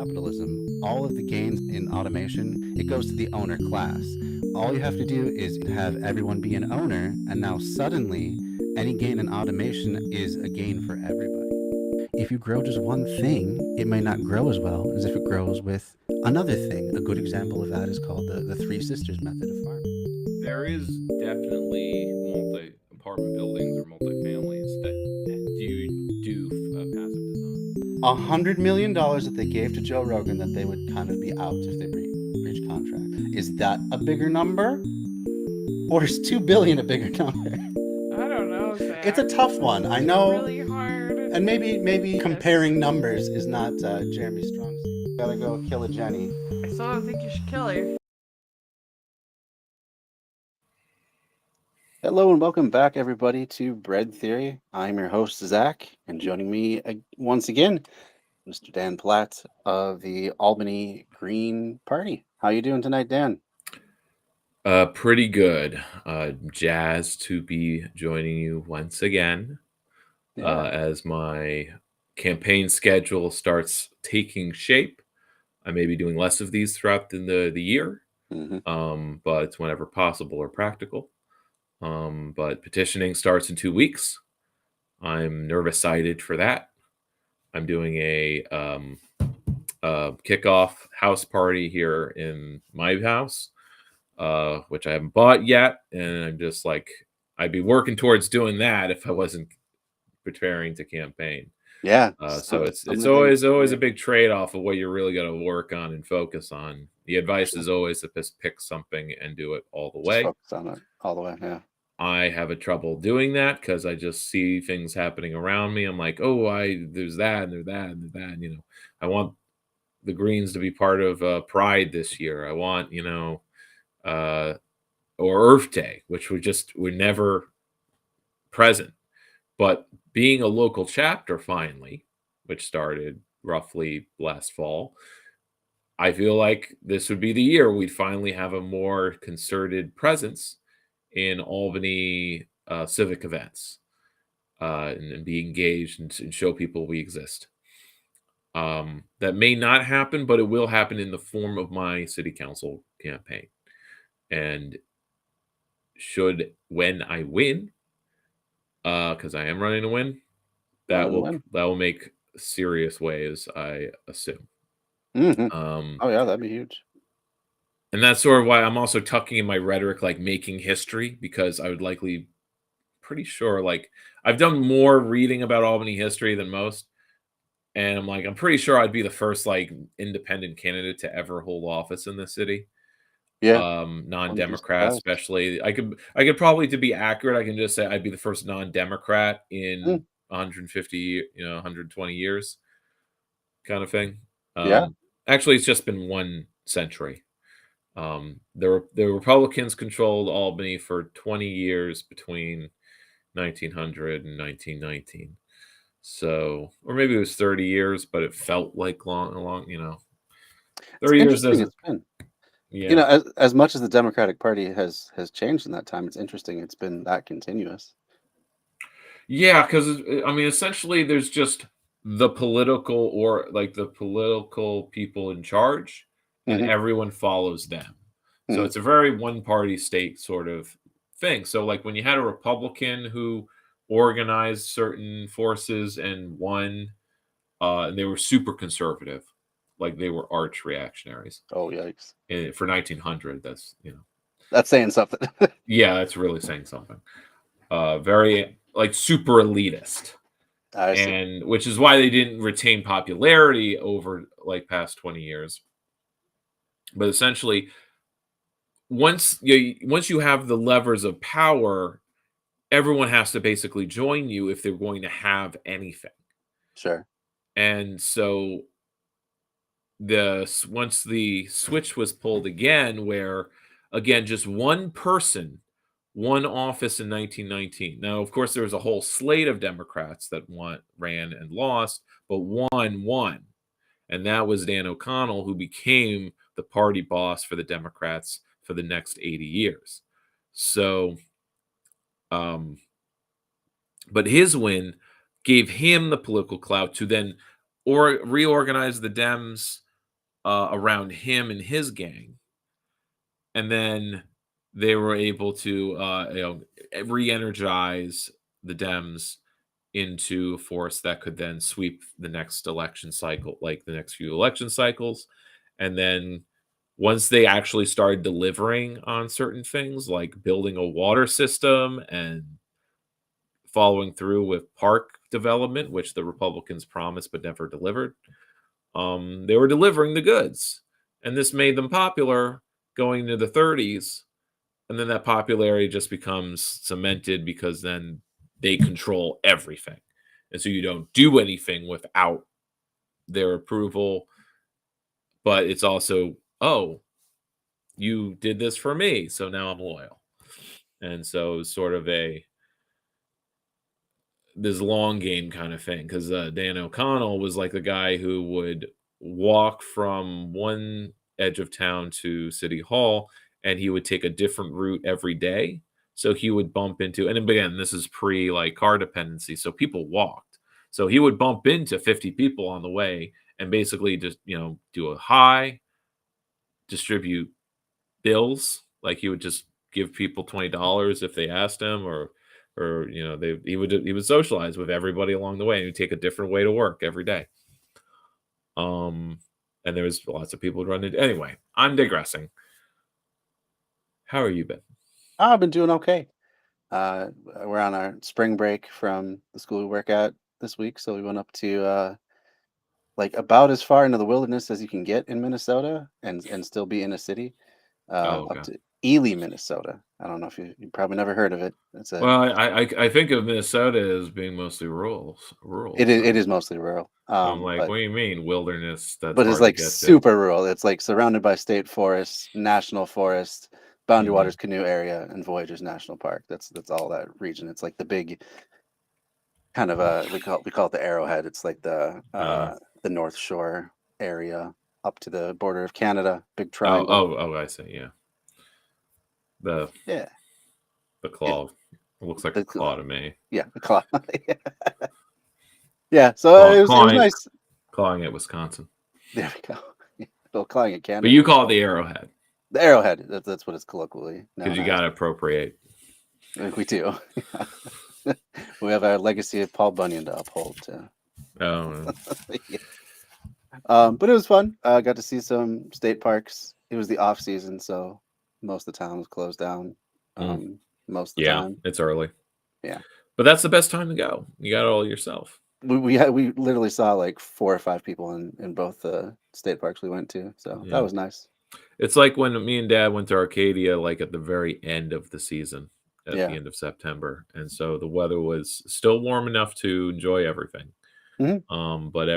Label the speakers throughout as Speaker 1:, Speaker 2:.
Speaker 1: capitalism, all of the gains in automation, it goes to the owner class. All you have to do is have everyone be an owner, and now suddenly any gain in automation is a gain for everybody. If you grow just one thing, it may not grow as well as if it grows with another thing. A good example of that is called the Three Sisters method of farming.
Speaker 2: There is definitely multi-apartment buildings or multi-families that do passive design.
Speaker 1: $100 million that they gave to Joe Rogan that they would kind of be out if they breach contract. Is that a bigger number, or is 2 billion a bigger number?
Speaker 3: I don't know,
Speaker 1: It's
Speaker 3: Zach.
Speaker 1: a tough one.
Speaker 3: This
Speaker 1: I
Speaker 3: is
Speaker 1: know,
Speaker 3: really hard.
Speaker 1: and maybe
Speaker 3: Yes.
Speaker 1: comparing numbers is not Jeremy's strong suit. Gotta go kill a Jenny.
Speaker 3: I still don't think you should kill her.
Speaker 1: Hello and welcome back, everybody, to Bread Theory. I'm your host, Zach, and joining me once again, Mr. Dan Platt of the Albany Green Party. How you doing tonight, Dan?
Speaker 2: Pretty good. Jazzed to be joining you once again as my campaign schedule starts taking shape. I may be doing less of these throughout the year, but whenever possible or practical. But petitioning starts in 2 weeks. I'm nervous-sided for that. I'm doing a kickoff house party here in my house, which I haven't bought yet, and I'm just like, I'd be working towards doing that if I wasn't preparing to campaign.
Speaker 1: Yeah.
Speaker 2: So it's always a big trade-off of what you're really going to work on and focus on. The advice is always to just pick something and do it all the way.
Speaker 1: Just focus on it all the way. Yeah.
Speaker 2: I have a trouble doing that because I just see things happening around me. I'm like, oh, there's that and there's that and there's that. And, I want the Greens to be part of Pride this year. I want, or Earth Day, which were never present. But being a local chapter finally, which started roughly last fall, I feel like this would be the year we'd finally have a more concerted presence in Albany civic events and be engaged and show people we exist. That may not happen, but it will happen in the form of my city council campaign. And when I win, because I am running to win, that will make serious waves, I assume.
Speaker 1: Oh yeah, that'd be huge.
Speaker 2: And that's sort of why I'm also tucking in my rhetoric, like making history, because I would pretty sure, like I've done more reading about Albany history than most. And I'm pretty sure I'd be the first like independent candidate to ever hold office in the city.
Speaker 1: Yeah.
Speaker 2: Non-Democrat, especially. I could probably, to be accurate, I can just say I'd be the first non-Democrat in 150, 120 years kind of thing.
Speaker 1: Yeah.
Speaker 2: Actually, it's just been 1 century. The Republicans controlled Albany for 20 years between 1900 and 1919. So, or maybe it was 30 years, but it felt like long, 30 years doesn't.
Speaker 1: Yeah. As much as the Democratic Party has changed in that time, it's interesting. It's been that continuous.
Speaker 2: Yeah, because essentially, there's just the political people in charge, and everyone follows them. So it's a very one-party state sort of thing. So, like when you had a Republican who organized certain forces and won, and they were super conservative, like they were arch reactionaries.
Speaker 1: Oh yikes!
Speaker 2: For 1900, that's
Speaker 1: that's saying something.
Speaker 2: Yeah, that's really saying something. Very like super elitist, and which is why they didn't retain popularity over like past 20 years. But essentially, once you have the levers of power, everyone has to basically join you if they're going to have anything.
Speaker 1: Sure.
Speaker 2: And so once the switch was pulled again, where again just one person, one office in 1919. Now, of course, there was a whole slate of Democrats that ran and lost, but one won, and that was Dan O'Connell, who became the party boss for the Democrats for the next 80 years. So, but his win gave him the political clout to then reorganize the Dems around him and his gang, and then they were able to re-energize the Dems into a force that could then sweep the next election cycle, like the next few election cycles. And then once they actually started delivering on certain things, like building a water system and following through with park development, which the Republicans promised but never delivered, they were delivering the goods. And this made them popular going into the 30s. And then that popularity just becomes cemented because then they control everything. And so you don't do anything without their approval. But it's also, oh, you did this for me, so now I'm loyal. And so it was sort of this long game kind of thing, because Dan O'Connell was like the guy who would walk from one edge of town to City Hall, and he would take a different route every day. So he would bump into, and again, this is pre like car dependency, so people walked. So he would bump into 50 people on the way and basically just, do a hi, distribute bills. Like he would just give people $20 if they asked him, or he would socialize with everybody along the way, and he'd take a different way to work every day. And there was lots of people running. Anyway, I'm digressing. How are you been?
Speaker 1: I've been doing okay. We're on our spring break from the school we work at this week, so we went up to like about as far into the wilderness as you can get in Minnesota and still be in a city.
Speaker 2: Okay.
Speaker 1: Up to Ely, Minnesota. I don't know if you probably never heard of it. It's
Speaker 2: Well, I think of Minnesota as being mostly rural.
Speaker 1: it is mostly rural.
Speaker 2: I'm like,
Speaker 1: but
Speaker 2: what do you mean wilderness? That's
Speaker 1: but it's
Speaker 2: hard to
Speaker 1: like
Speaker 2: get to.
Speaker 1: super rural. It's like surrounded by state forests, national forest, Boundary
Speaker 2: Mhm.
Speaker 1: Waters Canoe Area, and Voyageurs National Park. That's all that region. It's like the big kind of we call it the Arrowhead. It's like the North Shore area up to the border of Canada. Big triangle.
Speaker 2: Oh, I see. Yeah. The
Speaker 1: Yeah.
Speaker 2: claw. It looks like
Speaker 1: The
Speaker 2: a claw to me.
Speaker 1: Yeah, the claw. Yeah, so it was nice.
Speaker 2: Clawing at Wisconsin.
Speaker 1: There we go. Well, clawing at Canada.
Speaker 2: But you call it the Arrowhead.
Speaker 1: The Arrowhead. That's what it's colloquially known
Speaker 2: Because you
Speaker 1: as.
Speaker 2: got to appropriate.
Speaker 1: We do. We have our legacy of Paul Bunyan to uphold too.
Speaker 2: Oh.
Speaker 1: Yeah. But it was fun. Got to see some state parks. It was the off season, so most of the town was closed down. Most of the time.
Speaker 2: It's early.
Speaker 1: Yeah.
Speaker 2: But that's the best time to go. You got it all yourself.
Speaker 1: We literally saw like 4 or 5 people in both the state parks we went to, so that was nice.
Speaker 2: It's like when me and Dad went to Arcadia, like at the very end of the season, at the end of September, and so the weather was still warm enough to enjoy everything.
Speaker 1: Mm-hmm.
Speaker 2: But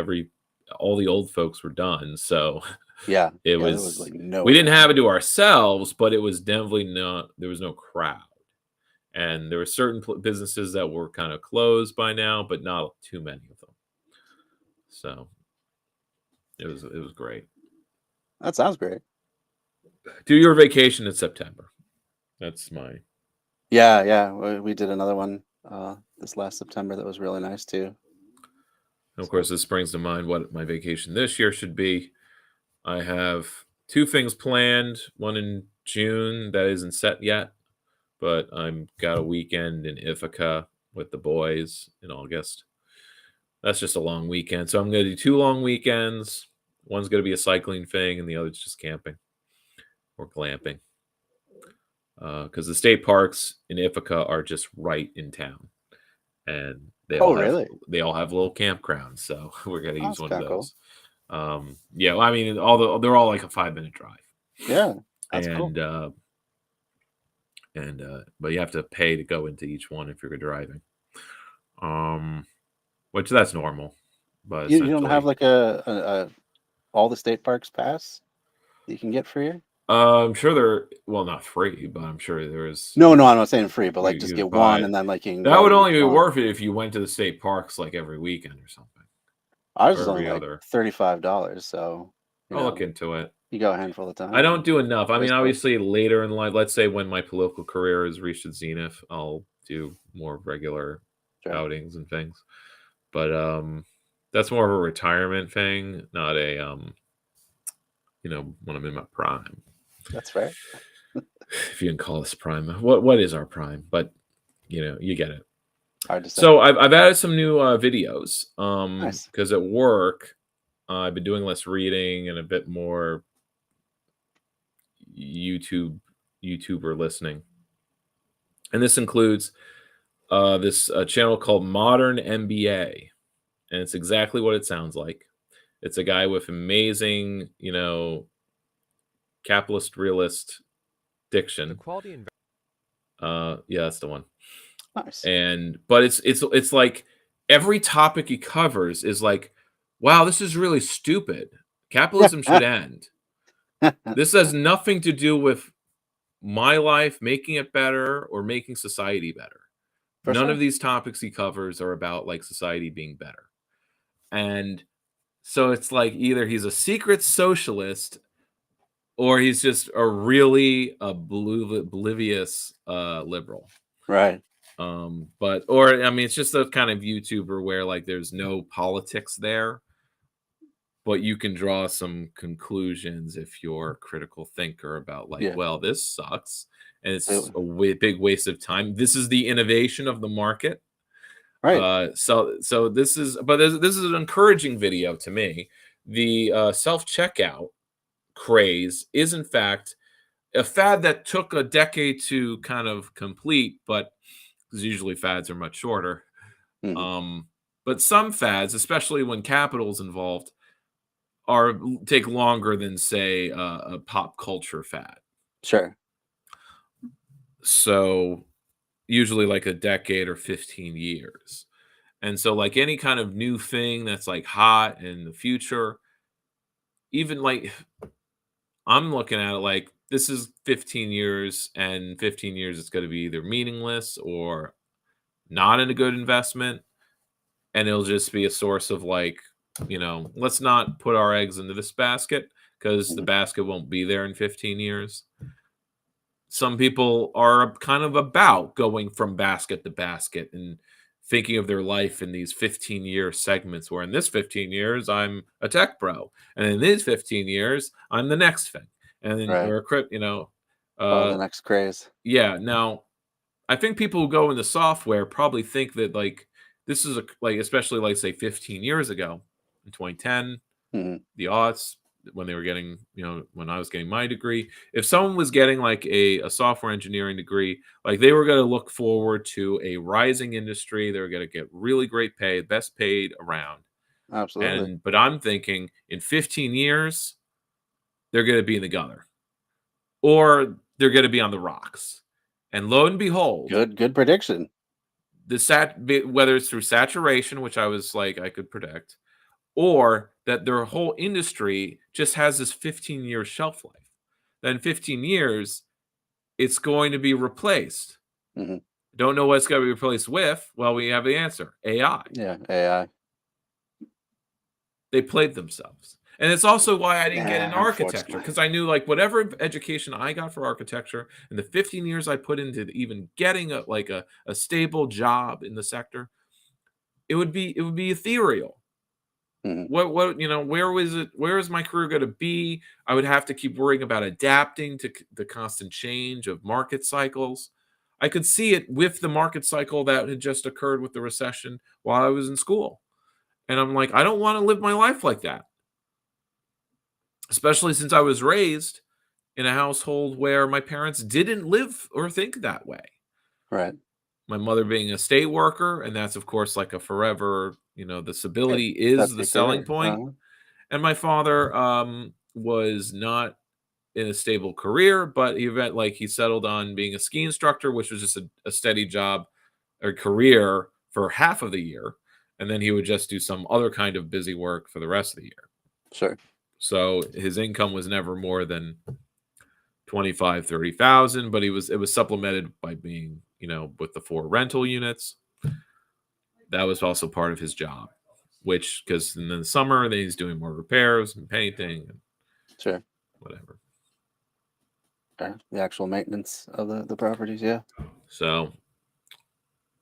Speaker 2: all the old folks were done, so
Speaker 1: it was like
Speaker 2: we didn't have it to ourselves, but it was definitely there was no crowd. And there were certain businesses that were kind of closed by now, but not too many of them. So it was great.
Speaker 1: That sounds great.
Speaker 2: Do your vacation in September. That's my.
Speaker 1: Yeah. We did another one this last September that was really nice too.
Speaker 2: And of course, this brings to mind what my vacation this year should be. I have 2 things planned. One in June that isn't set yet. But I'm got a weekend in Ithaca with the boys in August. That's just a long weekend. So I'm going to do 2 long weekends. One's going to be a cycling thing, and the other's just camping or glamping. Because the state parks in Ithaca are just right in town, and they all have little campgrounds. So we're going to use one of those. Cool. Yeah, well, I mean, they're all like a 5-minute drive.
Speaker 1: Yeah, that's cool.
Speaker 2: But you have to pay to go into each one if you're driving, which that's normal. But
Speaker 1: you don't have like a all the state parks pass that you can get free?
Speaker 2: I'm sure they're not free, but I'm sure there is.
Speaker 1: No, I'm not saying free, but like just get one and then like you can.
Speaker 2: That would only be worth it if you went to the state parks like every weekend or something.
Speaker 1: Ours is only like $35, so
Speaker 2: I'll look into it.
Speaker 1: You go a handful of times.
Speaker 2: I don't do enough. I mean, obviously later in life, let's say when my political career has reached its zenith, I'll do more regular outings and things. But that's more of a retirement thing, not a when I'm in my prime,
Speaker 1: That's fair.
Speaker 2: if you can call this prime. What is our prime? But you get it.
Speaker 1: Hard to say.
Speaker 2: So I've added some new videos
Speaker 1: Nice.
Speaker 2: because at work I've been doing less reading and a bit more YouTuber listening, and this includes this channel called Modern MBA, and it's exactly what it sounds like. It's a guy with amazing, capitalist realist diction. Yeah, that's the one.
Speaker 1: Nice.
Speaker 2: But it's like every topic he covers is like, wow, this is really stupid. Capitalism should end. This has nothing to do with my life making it better or making society better.
Speaker 1: For
Speaker 2: None
Speaker 1: sure.
Speaker 2: of these topics he covers are about like society being better. And so it's like either he's a secret socialist or he's just a really oblivious liberal.
Speaker 1: Right.
Speaker 2: It's just a kind of YouTuber where like there's no politics there, but you can draw some conclusions if you're a critical thinker about like,
Speaker 1: Yeah.
Speaker 2: well, this sucks and it's
Speaker 1: Absolutely.
Speaker 2: a big waste of time. This is the innovation of the market.
Speaker 1: Right.
Speaker 2: So this is an encouraging video to me. The self-checkout craze is in fact a fad that took a decade to kind of complete, but because usually fads are much shorter.
Speaker 1: Mhm.
Speaker 2: But some fads, especially when capital's involved, take longer than say a pop culture fad.
Speaker 1: Sure.
Speaker 2: So usually like a decade or 15 years. And so like any kind of new thing that's like hot in the future, even like I'm looking at it like this is 15 years, and 15 years it's going to be either meaningless or not in a good investment, and it'll just be a source of like, let's not put our eggs into this basket because the
Speaker 1: Mhm.
Speaker 2: basket won't be there in 15 years. Some people are kind of about going from basket to basket and thinking of their life in these 15-year segments where in this 15 years I'm a tech bro, and in these 15 years I'm the next thing, and then
Speaker 1: Right. Follow
Speaker 2: uh
Speaker 1: the next craze.
Speaker 2: yeah. Now I think people who go into software probably think that like this is like especially like say 15 years ago in 2010,
Speaker 1: Mhm.
Speaker 2: the aughts, when they were getting, when I was getting my degree, if someone was getting like a software engineering degree, like they were going to look forward to a rising industry. They were going to get really great pay, best paid around.
Speaker 1: Absolutely.
Speaker 2: But I'm thinking in 15 years, they're going to be in the gutter or they're going to be on the rocks. And lo and behold,
Speaker 1: Good prediction.
Speaker 2: whether it's through saturation, which I was like, I could predict, or that their whole industry just has this 15-year shelf life. Then 15 years, it's going to be replaced.
Speaker 1: Mhm.
Speaker 2: Don't know what it's going to be replaced with. Well, we have the answer: AI.
Speaker 1: Yeah, AI.
Speaker 2: They played themselves. And it's also why I didn't get
Speaker 1: Yeah,
Speaker 2: into architecture,
Speaker 1: unfortunately.
Speaker 2: because I knew like whatever education I got for architecture and the 15 years I put into even getting a stable job in the sector, it would be ethereal.
Speaker 1: Mhm.
Speaker 2: Where is my career going to be? I would have to keep worrying about adapting to the constant change of market cycles. I could see it with the market cycle that had just occurred with the recession while I was in school. And I'm like, I don't want to live my life like that. Especially since I was raised in a household where my parents didn't live or think that way.
Speaker 1: Right.
Speaker 2: My mother being a state worker, and that's of course like a forever, the
Speaker 1: Yeah,
Speaker 2: stability is
Speaker 1: that's
Speaker 2: the
Speaker 1: the
Speaker 2: selling
Speaker 1: career.
Speaker 2: point. And my father was not in a stable career, but he settled on being a ski instructor, which was just a steady job or career for half of the year, and then he would just do some other kind of busy work for the rest of the year.
Speaker 1: Sure.
Speaker 2: So his income was never more than 25-30,000, but it was supplemented by being, with the 4 rental units. That was also part of his job, which because in the summer then he's doing more repairs and painting and
Speaker 1: Sure.
Speaker 2: whatever.
Speaker 1: The actual maintenance of the properties. Yeah.
Speaker 2: So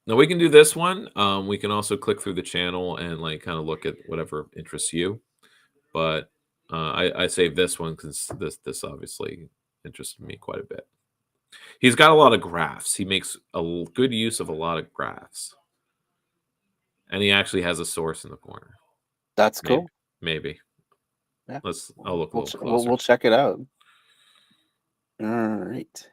Speaker 2: now we can do this one. We can also click through the channel and like kind of look at whatever interests you. But I saved this one because this obviously interested me quite a bit. He's got a lot of graphs. He makes good use of a lot of graphs, and he actually has a source in the corner.
Speaker 1: That's
Speaker 2: Maybe,
Speaker 1: cool.
Speaker 2: maybe.
Speaker 1: Yeah.
Speaker 2: I'll look a
Speaker 1: We'll,
Speaker 2: little
Speaker 1: we'll
Speaker 2: closer.
Speaker 1: check it out. All right.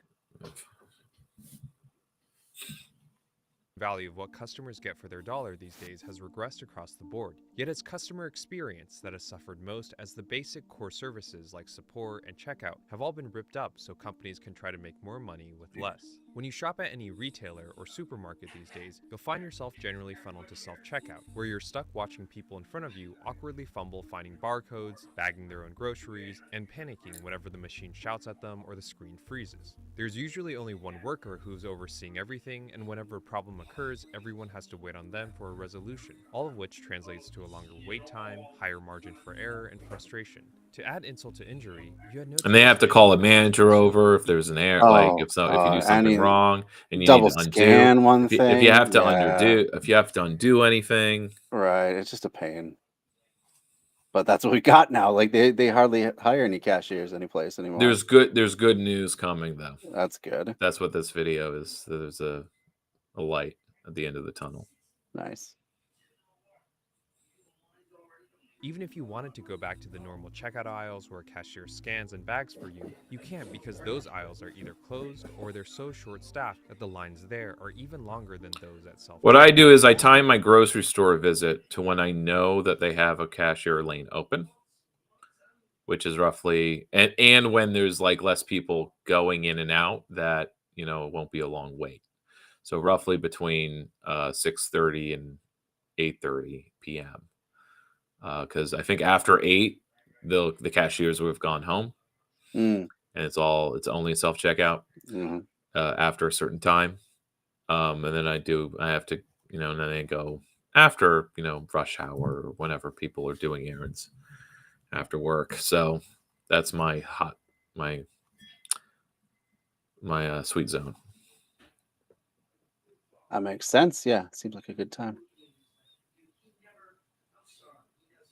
Speaker 4: Value of what customers get for their dollar these days has regressed across the board, yet it's customer experience that has suffered most, as the basic core services like support and checkout have all been ripped up so companies can try to make more money with less. When you shop at any retailer or supermarket these days, you'll find yourself generally funneled to self-checkout, where you're stuck watching people in front of you awkwardly fumble finding barcodes, bagging their own groceries, and panicking whenever the machine shouts at them or the screen freezes. There's usually only one worker who's overseeing everything, and whenever a problem occurs, everyone has to wait on them for a resolution, all of which translates to a longer wait time, higher margin for error, and frustration. To add insult to injury, you had no
Speaker 2: And they have to call a manager over if there's an error, like if you do something wrong and you need
Speaker 1: double
Speaker 2: to undo.
Speaker 1: scan one
Speaker 2: If you
Speaker 1: thing.
Speaker 2: have to
Speaker 1: yeah,
Speaker 2: if you have to undo anything,
Speaker 1: right. It's just a pain. But that's what we got now. Like they hardly hire any cashiers anyplace anymore.
Speaker 2: there's good news coming though.
Speaker 1: That's good.
Speaker 2: That's what this video is. There's a light at the end of the tunnel.
Speaker 1: Nice.
Speaker 4: Even if you wanted to go back to the normal checkout aisles where a cashier scans and bags for you, you can't, because those aisles are either closed or they're so short-staffed that the lines there are even longer than those at self-checkout.
Speaker 2: What I do is I time my grocery store visit to when I know that they have a cashier lane open, which is roughly and when there's like less people going in and out, that it won't be a long wait. So roughly between 6:30 and 8:30 p.m. Because I think after 8, the cashiers would have gone home,
Speaker 1: Mm.
Speaker 2: and it's only self checkout
Speaker 1: hmm
Speaker 2: after a certain time. And then I have to and then I go after rush hour or whenever people are doing errands after work. So that's my sweet zone.
Speaker 1: That makes sense. Yeah, seems like a good time.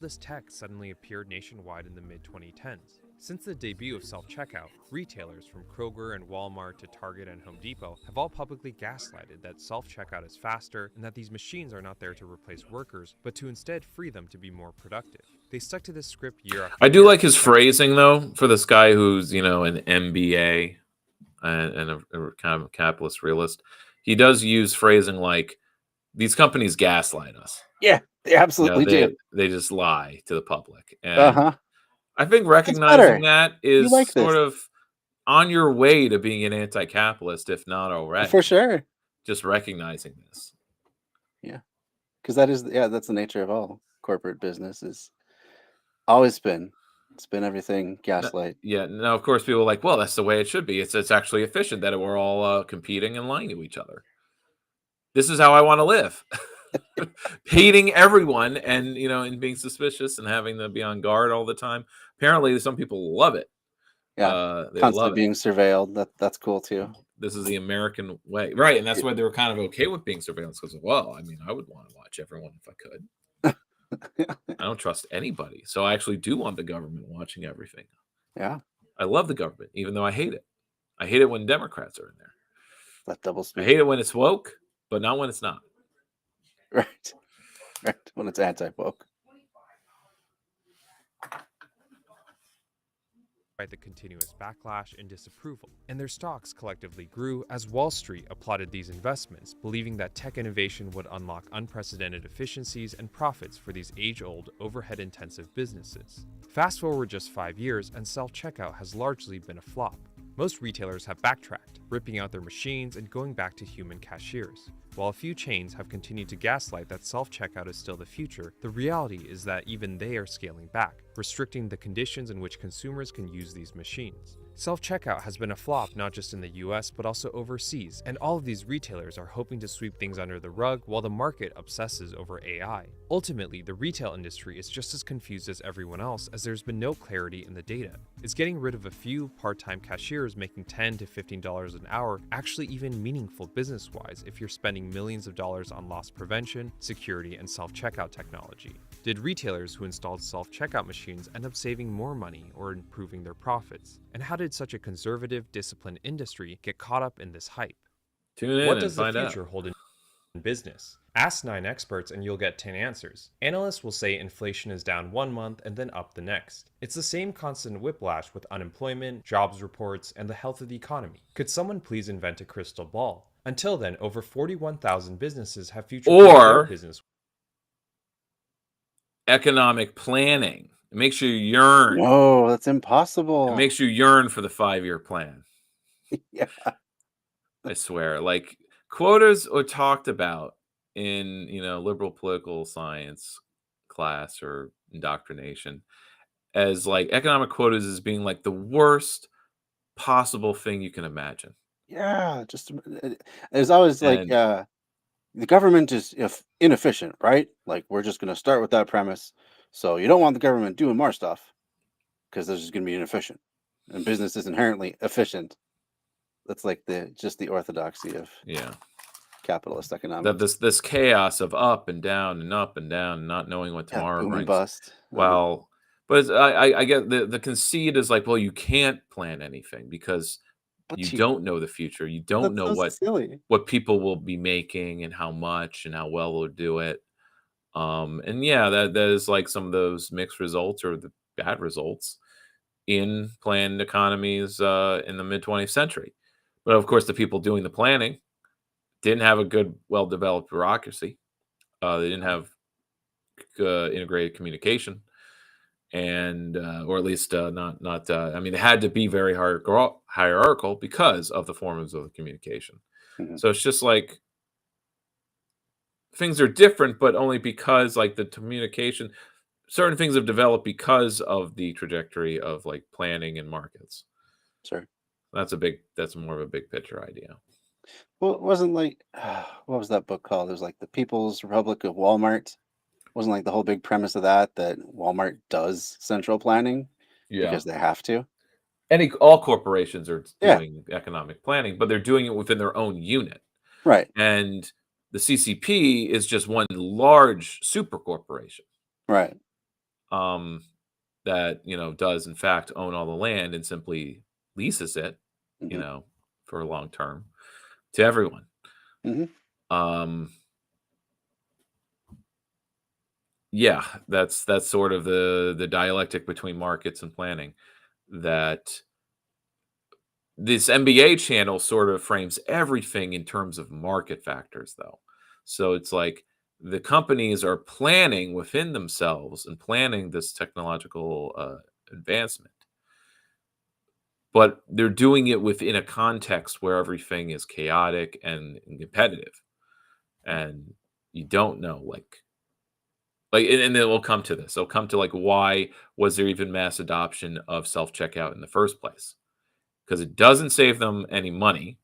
Speaker 4: This tech suddenly appeared nationwide in the mid-2010s. Since the debut of self-checkout, retailers from Kroger and Walmart to Target and Home Depot have all publicly gaslighted that self-checkout is faster and that these machines are not there to replace workers, but to instead free them to be more productive. They stuck to this script year after
Speaker 2: I do
Speaker 4: year.
Speaker 2: like his phrasing though, for this guy who's an MBA and a kind of capitalist realist. He does use phrasing like, these companies gaslight us.
Speaker 1: Yeah, they absolutely do.
Speaker 2: They just lie to the public. And
Speaker 1: Uh-huh.
Speaker 2: I think
Speaker 1: better.
Speaker 2: recognizing that is
Speaker 1: like this.
Speaker 2: sort of on your way to being an anti-capitalist, if not already.
Speaker 1: For sure.
Speaker 2: Just recognizing this.
Speaker 1: Because that's the nature of all corporate business. Is always been. It's been everything gaslight.
Speaker 2: Yeah. Now, of course, people are like, well, that's the way it should be. It's actually efficient that we're all competing and lying to each other. This is how I want to live. Hating everyone and and being suspicious and having to be on guard all the time. Apparently, some people love it.
Speaker 1: Yeah,
Speaker 2: they
Speaker 1: constantly
Speaker 2: love it.
Speaker 1: being surveilled. That's cool too.
Speaker 2: This is the American way, right? And that's why they were kind of okay with being surveillance, because, well, I mean, I would want to watch everyone if I could. I don't trust anybody, so I actually do want the government watching everything.
Speaker 1: Yeah,
Speaker 2: I love the government, even though I hate it. I hate it when Democrats are in there.
Speaker 1: that double
Speaker 2: I
Speaker 1: speak.
Speaker 2: hate it when it's woke, but not when it's not.
Speaker 1: Right. When it's anti-woke.
Speaker 4: By the continuous backlash and disapproval, and their stocks collectively grew as Wall Street applauded these investments, believing that tech innovation would unlock unprecedented efficiencies and profits for these age-old, overhead-intensive businesses. Fast forward just 5 years, and self-checkout has largely been a flop. Most retailers have backtracked, ripping out their machines and going back to human cashiers. While a few chains have continued to gaslight that self-checkout is still the future, the reality is that even they are scaling back, restricting the conditions in which consumers can use these machines. Self-checkout has been a flop not just in the US but also overseas, and all of these retailers are hoping to sweep things under the rug while the market obsesses over AI. Ultimately, the retail industry is just as confused as everyone else, as there's been no clarity in the data. Is getting rid of a few part-time cashiers making $10 to $15 an hour actually even meaningful business-wise if you're spending millions of dollars on loss prevention, security, and self-checkout technology? Did retailers who installed self-checkout machines end up saving more money or improving their profits? And how did such a conservative, disciplined industry get caught up in this hype?
Speaker 2: Tune in
Speaker 4: What
Speaker 2: and
Speaker 4: does the
Speaker 2: find out.
Speaker 4: future hold in business? Ask 9 experts and you'll get 10 answers. Analysts will say inflation is down 1 month and then up the next. It's the same constant whiplash with unemployment, jobs reports, and the health of the economy. Could someone please invent a crystal ball? Until then, over 41,000 businesses have future-proofed their
Speaker 2: Or
Speaker 4: business.
Speaker 2: economic planning. It makes you yearn.
Speaker 1: No, that's
Speaker 2: It
Speaker 1: impossible.
Speaker 2: makes you yearn for the 5-year plan.
Speaker 1: Yeah.
Speaker 2: I swear. Like, quotas are talked about in, liberal political science class or indoctrination as like economic quotas as being like the worst possible thing you can imagine.
Speaker 1: Yeah, there's always like
Speaker 2: And
Speaker 1: the government is inefficient, right? Like we're just going to start with that premise. So you don't want the government doing more stuff because this is going to be inefficient, and business is inherently efficient. That's like the orthodoxy of
Speaker 2: yeah,
Speaker 1: capitalist
Speaker 2: that
Speaker 1: economics.
Speaker 2: this chaos of up and down and up and down, and not knowing what
Speaker 1: Yeah,
Speaker 2: tomorrow
Speaker 1: boom and
Speaker 2: brings.
Speaker 1: bust.
Speaker 2: Well, but I get the conceit is like, well, you can't plan anything because
Speaker 1: But
Speaker 2: you
Speaker 1: you,
Speaker 2: don't know the future. You don't
Speaker 1: that's
Speaker 2: know
Speaker 1: so silly.
Speaker 2: what people will be making and how much and how well they'll do it. And yeah, that is like some of those mixed results or the bad results in planned economies in the mid 20th century. But of course, the people doing the planning didn't have a good, well developed bureaucracy. They didn't have integrated communication, and or at least not. I mean, they had to be very hierarchical because of the forms of the communication.
Speaker 1: Mhm.
Speaker 2: So it's just like things are different, but only because like the communication, certain things have developed because of the trajectory of like planning and markets.
Speaker 1: Sure.
Speaker 2: That's more of a big picture idea.
Speaker 1: Well, it wasn't like what was that book called? It was like the People's Republic of Walmart. Wasn't like the whole big premise of that Walmart does central planning
Speaker 2: Yeah.
Speaker 1: because they have to.
Speaker 2: All corporations are
Speaker 1: Yeah.
Speaker 2: doing economic planning, but they're doing it within their own unit.
Speaker 1: Right.
Speaker 2: And the CCP is just one large super corporation
Speaker 1: Right.
Speaker 2: that does in fact own all the land and simply leases it,
Speaker 1: Mhm.
Speaker 2: for a long term to everyone.
Speaker 1: Mhm.
Speaker 2: Yeah, that's sort of the dialectic between markets and planning. That this NBA channel sort of frames everything in terms of market factors, though. So it's like the companies are planning within themselves and planning this technological advancement, but they're doing it within a context where everything is chaotic and competitive, and you don't know, and then we'll come to this. They'll come to like, why was there even mass adoption of self checkout in the first place? Because it doesn't save them any money.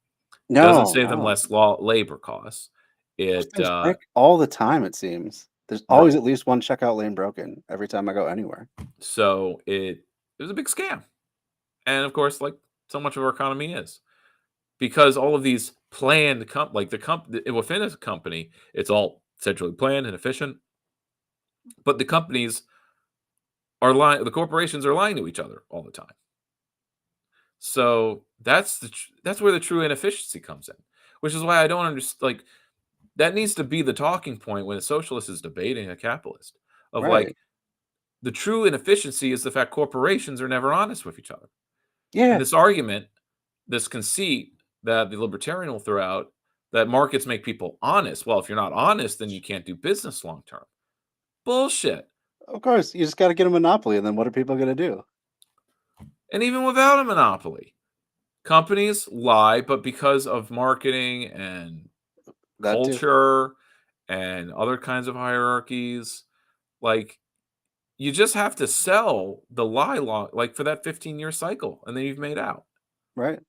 Speaker 2: Doesn't
Speaker 1: No,
Speaker 2: save them
Speaker 1: no.
Speaker 2: less labor costs.
Speaker 1: Those
Speaker 2: It
Speaker 1: things break all the time, it seems. There's always
Speaker 2: right.
Speaker 1: at least one checkout lane broken every time I go anywhere.
Speaker 2: So it was a big scam, and of course, like so much of our economy is, because all of these planned within a company, it's all centrally planned and efficient, but the companies are lying. The corporations are lying to each other all the time. So that's where the true inefficiency comes in, which is why I don't understand. Like, that needs to be the talking point when a socialist is debating a capitalist, of
Speaker 1: Right.
Speaker 2: like, the true inefficiency is the fact corporations are never honest with each other. And
Speaker 1: Yeah.
Speaker 2: this argument, this conceit that the libertarian will throw out, that markets make people honest. Well, if you're not honest, then you can't do business long term. Bullshit.
Speaker 1: Of course. You just got to get a monopoly, and then what are people going to do?
Speaker 2: And even without a monopoly, companies lie, but because of marketing and
Speaker 1: That too.
Speaker 2: culture and other kinds of hierarchies, like, you just have to sell the lie like for that 15-year cycle, and then you've made out.
Speaker 1: Right.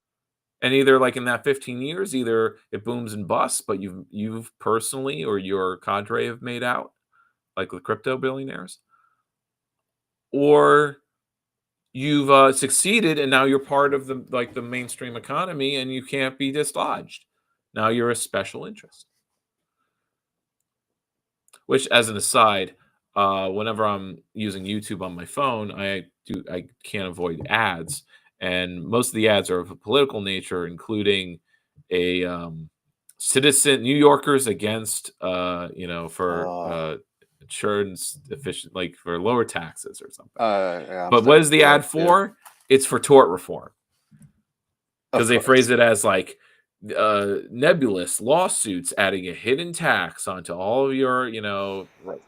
Speaker 2: And either like in that 15 years, either it booms and busts, but you've personally or your cadre have made out, like the crypto billionaires, or you've succeeded and now you're part of the mainstream economy and you can't be dislodged. Now you're a special interest. Which, as an aside, whenever I'm using YouTube on my phone, I can't avoid ads, and most of the ads are of a political nature, including a citizen New Yorkers against for
Speaker 1: Oh,
Speaker 2: insurance efficient, like for lower taxes or something.
Speaker 1: yeah, I'm
Speaker 2: But what
Speaker 1: starting
Speaker 2: is
Speaker 1: to
Speaker 2: the
Speaker 1: feel
Speaker 2: ad
Speaker 1: it too.
Speaker 2: for? It's for tort reform, because
Speaker 1: Of
Speaker 2: they phrase
Speaker 1: course.
Speaker 2: it as like nebulous lawsuits adding a hidden tax onto all of your,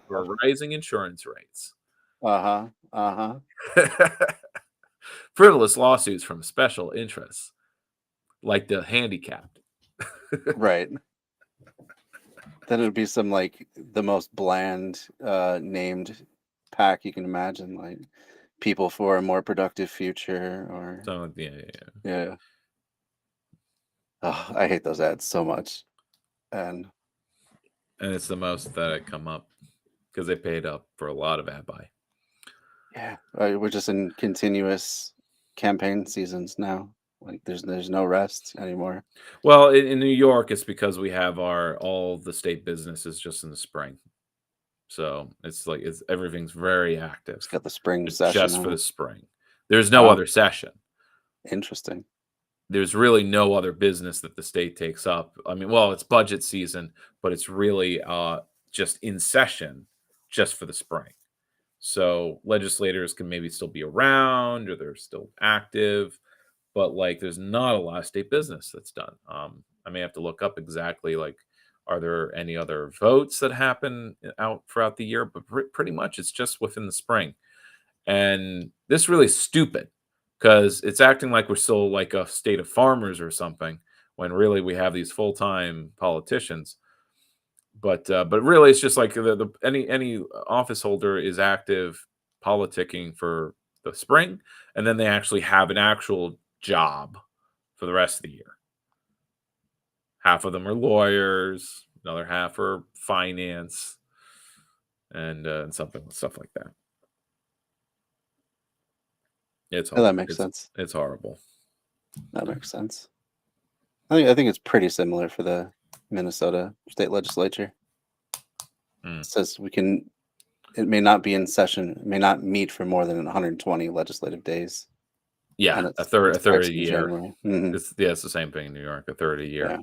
Speaker 2: for rising insurance rates.
Speaker 1: Uh-huh. Uh-huh.
Speaker 2: Frivolous lawsuits from special interests, like the handicapped.
Speaker 1: Right. Then it would be some like the most bland named pack you can imagine, like people for a more productive future or
Speaker 2: So yeah.
Speaker 1: yeah. Oh, I hate those ads so much. And
Speaker 2: And it's the most that I come up because they paid up for a lot of ad buy.
Speaker 1: yeah, we're just in continuous campaign seasons now. Like there's no rest anymore.
Speaker 2: Well, in New York, it's because we have all the state businesses just in the spring. So it's like everything's very active.
Speaker 1: It's got the spring
Speaker 2: It's
Speaker 1: session,
Speaker 2: just for
Speaker 1: huh?
Speaker 2: the spring. There's no
Speaker 1: Wow,
Speaker 2: other session.
Speaker 1: interesting.
Speaker 2: There's really no other business that the state takes up. I mean, well, it's budget season, but it's really just in session just for the spring. So legislators can maybe still be around or they're still active, but like there's not a lot of state business that's done. I may have to look up exactly like, are there any other votes that happen out throughout the year? But pretty much it's just within the spring. And this really stupid because it's acting like we're still like a state of farmers or something when really we have these full-time politicians. But really it's just like any office holder is active politicking for the spring, and then they actually have an actual job for the rest of the year. Half of them are lawyers, another half are finance, and stuff like that. It's
Speaker 1: Yeah, that
Speaker 2: hard.
Speaker 1: makes sense.
Speaker 2: It's horrible.
Speaker 1: That makes sense. I think it's pretty similar for the Minnesota state legislature.
Speaker 2: Mm.
Speaker 1: It says it may not be in session, it may not meet for more than 120 legislative days.
Speaker 2: Yeah,
Speaker 1: And
Speaker 2: a
Speaker 1: it
Speaker 2: third a
Speaker 1: starts
Speaker 2: a
Speaker 1: in
Speaker 2: year.
Speaker 1: January. Mhm.
Speaker 2: It's the same thing in New York, a third a year,
Speaker 1: Yeah.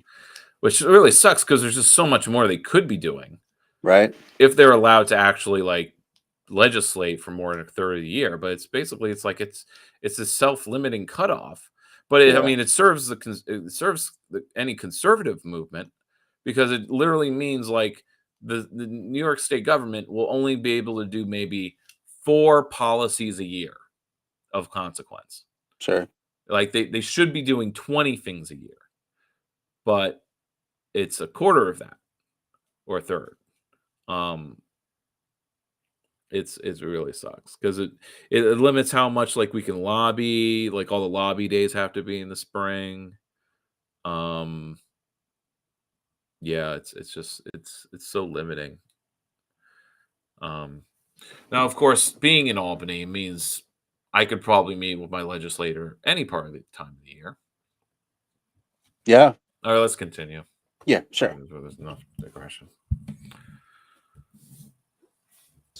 Speaker 2: which really sucks because there's just so much more they could be doing
Speaker 1: Right?
Speaker 2: if they're allowed to actually like legislate for more than a third of the year. But it's like it's a self-limiting cutoff. But I
Speaker 1: Yeah.
Speaker 2: mean, it serves any conservative movement because it literally means like the New York state government will only be able to do maybe 4 policies a year of consequence.
Speaker 1: Sure.
Speaker 2: Like they should be doing 20 things a year, but it's a quarter of that or a third. It really sucks because it limits how much like we can lobby. Like all the lobby days have to be in the spring. Um, yeah, it's so limiting. Now of course, being in Albany means I could probably meet with my legislator any part of the time of the year.
Speaker 1: Yeah.
Speaker 2: All right, let's continue.
Speaker 1: Yeah, sure.
Speaker 2: There's enough digression.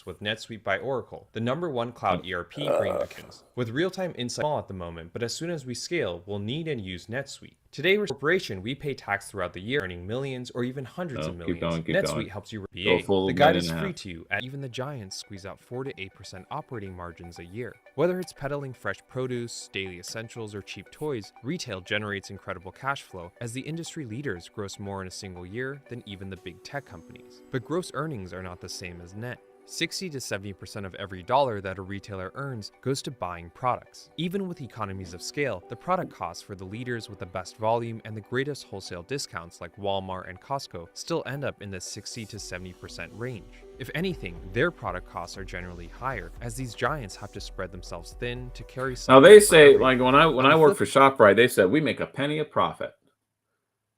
Speaker 4: With NetSuite by Oracle, the #1 cloud ERP bringing accounts. With real-time insight small at the moment, but as soon as we scale, we'll need and use NetSuite. Today, we're a corporation, we pay tax throughout the year, earning millions or even hundreds of millions.
Speaker 2: Keep
Speaker 4: NetSuite
Speaker 2: going.
Speaker 4: helps you
Speaker 2: Go
Speaker 4: PA.
Speaker 2: full
Speaker 4: The guide is
Speaker 2: minute and a
Speaker 4: free
Speaker 2: half.
Speaker 4: to you. Even the giants squeeze out 4 to 8% operating margins a year. Whether it's peddling fresh produce, daily essentials, or cheap toys, retail generates incredible cash flow as the industry leaders gross more in a single year than even the big tech companies. But gross earnings are not the same as net. 60 to 70% of every dollar that a retailer earns goes to buying products. Even with economies of scale, the product costs for the leaders with the best volume and the greatest wholesale discounts like Walmart and Costco still end up in the 60 to 70% range. If anything, their product costs are generally higher, as these giants have to spread themselves thin to carry some.
Speaker 2: Now they say, like when I worked for ShopRite, they said we make a penny a profit.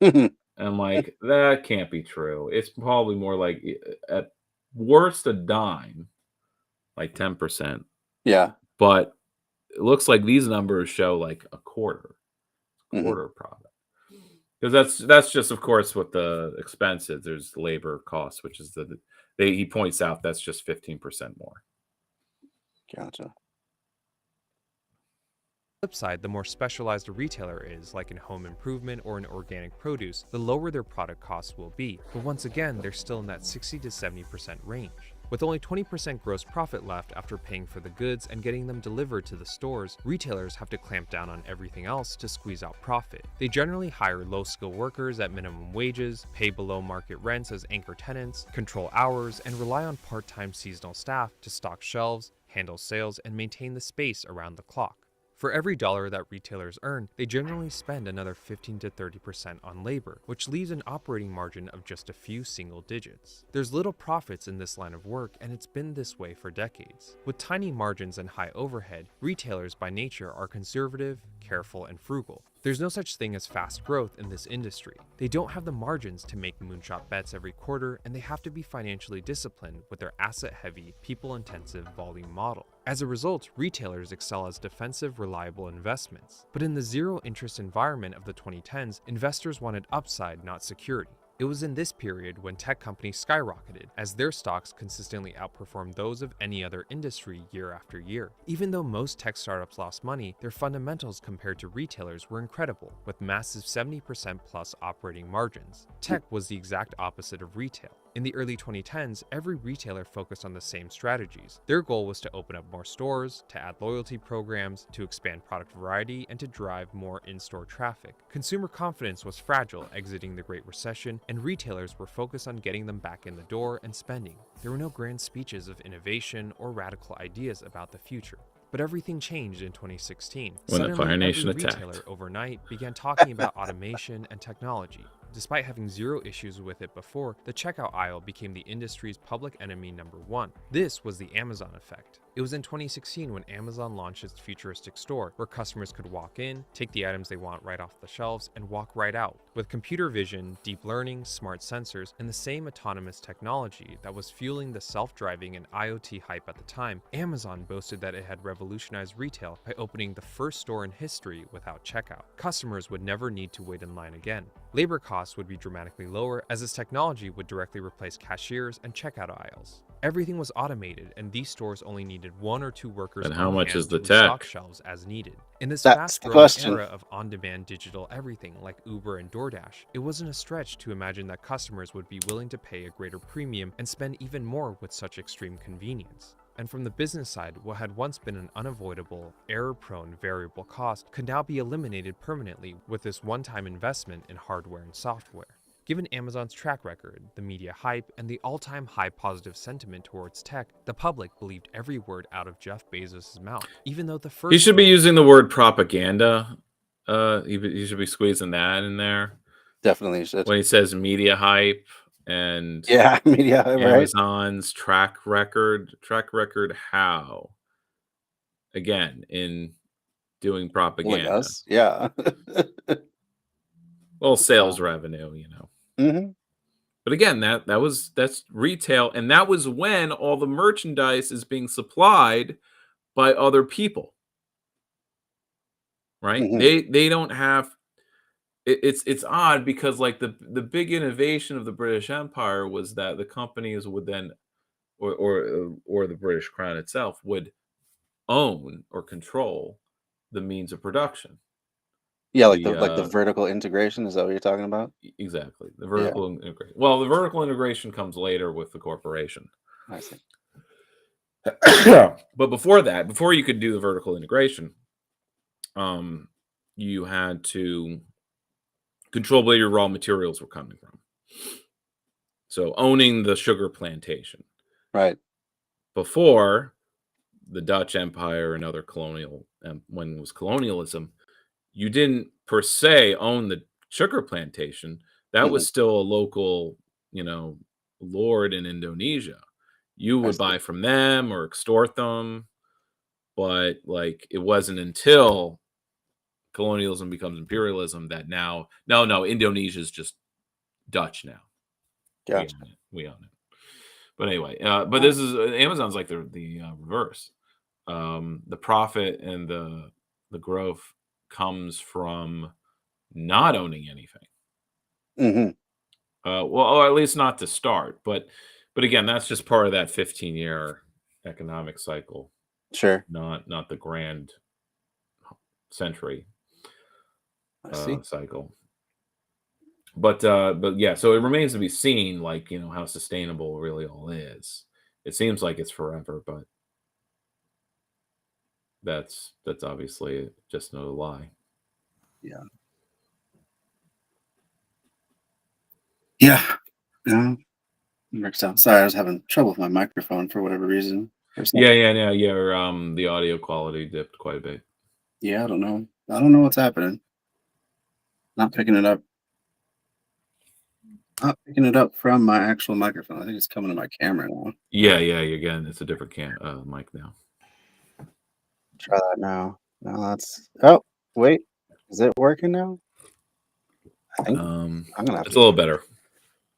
Speaker 2: And I'm like, that can't be true. It's probably more like at worst a dime, like 10%.
Speaker 1: Yeah.
Speaker 2: But it looks like these numbers show like a quarter profit. Because that's just of course what the expense is. There's labor costs, which is the he points out that's just 15% more.
Speaker 1: Gotcha.
Speaker 4: Flip side, the more specialized a retailer is, like in home improvement or in organic produce, the lower their product costs will be. But once again, they're still in that 60 to 70% range. With only 20% gross profit left after paying for the goods and getting them delivered to the stores, retailers have to clamp down on everything else to squeeze out profit. They generally hire low-skilled workers at minimum wages, pay below market rents as anchor tenants, control hours, and rely on part-time seasonal staff to stock shelves, handle sales, and maintain the space around the clock. For every dollar that retailers earn, they generally spend another 15 to 30% on labor, which leaves an operating margin of just a few single digits. There's little profits in this line of work, and it's been this way for decades. With tiny margins and high overhead, retailers by nature are conservative, careful, and frugal. There's no such thing as fast growth in this industry. They don't have the margins to make moonshot bets every quarter, and they have to be financially disciplined with their asset-heavy, people-intensive volume model. As a result, retailers excel as defensive, reliable investments. But in the zero-interest environment of the 2010s, investors wanted upside, not security. It was in this period when tech companies skyrocketed, as their stocks consistently outperformed those of any other industry year after year. Even though most tech startups lost money, their fundamentals compared to retailers were incredible, with massive 70% plus operating margins. Tech was the exact opposite of retail. In the early 2010s, every retailer focused on the same strategies. Their goal was to open up more stores, to add loyalty programs, to expand product variety, and to drive more in-store traffic. Consumer confidence was fragile exiting the Great Recession, and retailers were focused on getting them back in the door and spending. There were no grand speeches of innovation or radical ideas about the future. But everything changed in 2016.
Speaker 2: When the Fire Nation
Speaker 4: every
Speaker 2: attacked.
Speaker 4: retailer overnight began talking about automation and technology. Despite having zero issues with it before, the checkout aisle became the industry's public enemy number one. This was the Amazon effect. It was in 2016 when Amazon launched its futuristic store, where customers could walk in, take the items they want right off the shelves, and walk right out. With computer vision, deep learning, smart sensors, and the same autonomous technology that was fueling the self-driving and IoT hype at the time, Amazon boasted that it had revolutionized retail by opening the first store in history without checkout. Customers would never need to wait in line again. Labor costs would be dramatically lower, as this technology would directly replace cashiers and checkout aisles. Everything was automated, and these stores only needed 1 or 2 workers
Speaker 2: And
Speaker 4: on
Speaker 2: how much
Speaker 4: hand
Speaker 2: is the
Speaker 4: to restock
Speaker 2: tech?
Speaker 4: shelves as needed. In this
Speaker 1: That's the
Speaker 4: fast-growing
Speaker 1: question.
Speaker 4: era of on-demand digital everything like Uber and DoorDash, it wasn't a stretch to imagine that customers would be willing to pay a greater premium and spend even more with such extreme convenience. And from the business side, what had once been an unavoidable, error-prone variable cost could now be eliminated permanently with this one-time investment in hardware and software. Given Amazon's track record, the media hype, and the all-time high positive sentiment towards tech, the public believed every word out of Jeff Bezos' mouth, even though the first
Speaker 2: He should be
Speaker 4: store-
Speaker 2: using the word propaganda. He should be squeezing that in there
Speaker 1: Definitely should.
Speaker 2: when he says media hype and
Speaker 1: Yeah, media, right?
Speaker 2: Amazon's track record. Track record how? Again, in doing
Speaker 1: Like
Speaker 2: propaganda.
Speaker 1: us. Yeah.
Speaker 2: Well, sales revenue, you know.
Speaker 1: hmm
Speaker 2: But again, that's retail, and that was when all the merchandise is being supplied by other people, right?
Speaker 1: hmm
Speaker 2: They don't have. It's odd because like the big innovation of the British Empire was that the companies would then, or the British Crown itself would own or control the means of production.
Speaker 1: Yeah, like
Speaker 2: The
Speaker 1: the vertical integration. Is that what you're talking about?
Speaker 2: exactly the
Speaker 1: Yeah,
Speaker 2: vertical integration. Well, the vertical integration comes later with the corporation.
Speaker 1: I see.
Speaker 2: But before that, before you could do the vertical integration, you had to control where your raw materials were coming from. So owning the sugar plantation.
Speaker 1: Right.
Speaker 2: Before the Dutch Empire and other colonial, when it was colonialism, you didn't per se own the sugar plantation. That
Speaker 1: hmm
Speaker 2: was still a local, lord in Indonesia. You
Speaker 1: I
Speaker 2: would
Speaker 1: see.
Speaker 2: buy from them or extort them, but like it wasn't until colonialism becomes imperialism that now, no, Indonesia's just Dutch now.
Speaker 1: Gotcha.
Speaker 2: We own it. But anyway, but this is Amazon's like the reverse. The profit and the growth comes from not owning anything.
Speaker 1: hmm
Speaker 2: Well, or at least not to start. But But again, that's just part of that 15-year economic cycle,
Speaker 1: Sure.
Speaker 2: not the grand century
Speaker 1: I see.
Speaker 2: cycle. But yeah, so it remains to be seen, like, how sustainable really all is. It seems like it's forever, but that's obviously just no lie.
Speaker 1: Yeah. Yeah. Yeah. Works out. Sorry, I was having trouble with my microphone for whatever reason.
Speaker 2: Yeah. The audio quality dipped quite a bit.
Speaker 1: Yeah, I don't know. I don't know what's happening. Not picking it up. Not picking it up from my actual microphone. I think it's coming to my camera now.
Speaker 2: Yeah. Again, it's a different mic now.
Speaker 1: Try that now. No, that's. Oh, wait. Is it working now? I think I'm gonna have
Speaker 2: It's
Speaker 1: to.
Speaker 2: a little better.